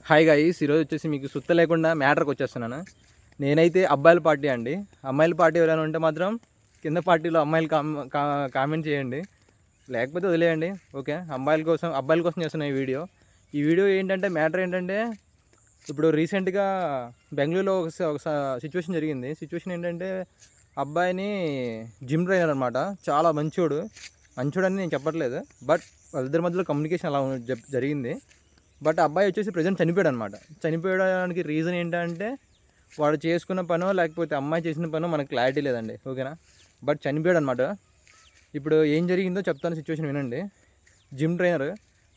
Hi guys, ఈరోజు వచ్చేసి మీకు సుత్త లేకుండా మ్యాటర్కి వచ్చేస్తున్నాను. నేనైతే అబ్బాయిల పార్టీ అండి. అమ్మాయిల పార్టీ ఎవరైనా ఉంటే మాత్రం కింద పార్టీలో అమ్మాయిలు కామెంట్ చేయండి, లేకపోతే వదిలేయండి. ఓకే, అబ్బాయిల కోసం చేస్తున్న ఈ వీడియో ఏంటంటే మ్యాటర్ ఏంటంటే, ఇప్పుడు రీసెంట్గా బెంగళూరులో ఒక సిచ్యువేషన్ జరిగింది. సిచ్యువేషన్ ఏంటంటే, అబ్బాయిని జిమ్ ట్రైనర్ అనమాట, చాలా మంచోడు అని నేను చెప్పట్లేదు, బట్ వాళ్ళిద్దరి మధ్యలో కమ్యూనికేషన్ అలా జరిగింది. బట్ అబ్బాయి వచ్చేసి ప్రజెంట్ చనిపోయాడు అనమాట. చనిపోయడానికి రీజన్ ఏంటంటే, వాడు చేసుకున్న పనో లేకపోతే అమ్మాయి చేసిన పనో మనకు క్లారిటీ లేదండి. ఓకేనా, బట్ చనిపోయాడు అనమాట. ఇప్పుడు ఏం జరిగిందో చెప్తాను, సిచ్యువేషన్ వినండి. జిమ్ ట్రైనర్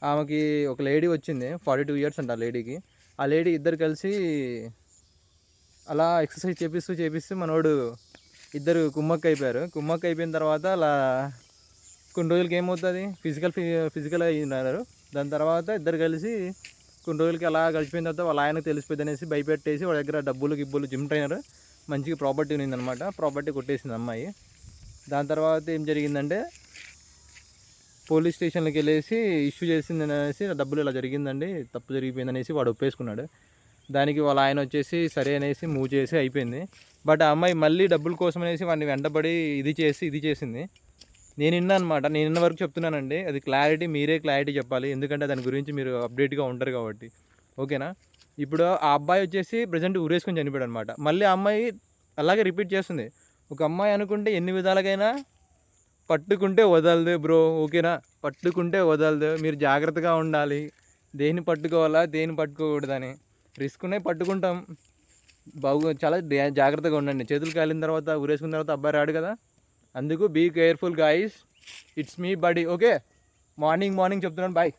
ఆమెకి ఒక లేడీ వచ్చింది, 42 years అంట ఆ లేడీకి. ఆ లేడీ ఇద్దరు కలిసి అలా ఎక్సర్సైజ్ చేపిస్తూ మనోడు ఇద్దరు కుమ్మక్క అయిపోయిన తర్వాత అలా కొన్ని రోజులకి ఏమవుతుంది, ఫిజికల్ అయినారు. దాని తర్వాత ఇద్దరు కలిసి కొన్ని రోజులకి అలా గడిచిపోయిన తర్వాత వాళ్ళ ఆయనకు తెలిసిపోయింది అనేసి భయపెట్టేసి వాళ్ళ దగ్గర గిబ్బులు జిమ్ ట్రైనర్ మంచిగా ప్రాపర్టీ ఉన్నిందనమాట. ప్రాపర్టీ కొట్టేసింది అమ్మాయి. దాని తర్వాత ఏం జరిగిందంటే, పోలీస్ స్టేషన్కి వెళ్ళేసి ఇష్యూ చేసింది అనేసి, డబ్బులు ఇలా జరిగిందండి, తప్పు జరిగిపోయింది అనేసి వాడు ఒప్పేసుకున్నాడు. దానికి వాళ్ళ ఆయన వచ్చేసి సరే అనేసి మూవ్ చేసి అయిపోయింది. బట్ ఆ అమ్మాయి మళ్ళీ డబ్బుల కోసం అనేసి వాడిని వెంటబడి ఇది చేసింది. నేను విన్న వరకు చెప్తున్నానండి. అది మీరే క్లారిటీ చెప్పాలి, ఎందుకంటే దాని గురించి మీరు అప్డేట్గా ఉంటారు కాబట్టి. ఓకేనా, ఇప్పుడు ఆ అబ్బాయి వచ్చేసి ప్రజెంట్ ఊరేసుకొని చనిపోయాడు అనమాట. మళ్ళీ ఆ అమ్మాయి అలాగే రిపీట్ చేస్తుంది. ఒక అమ్మాయి అనుకుంటే ఎన్ని విధాలుగైనా పట్టుకుంటే వదలదు బ్రో. ఓకేనా, పట్టుకుంటే వదలదు. మీరు జాగ్రత్తగా ఉండాలి, దేన్ని పట్టుకోవాలా దేన్ని పట్టుకోకూడదని. రిస్క్ ఉన్నాయి, పట్టుకుంటాం, చాలా జాగ్రత్తగా ఉండండి. చేతులు కాలిన తర్వాత ఊరేసుకున్న తర్వాత అబ్బాయి రాడు కదా, అందుకు be careful guys. It's me buddy. Okay, morning చెప్తున్నాను, బాయ్.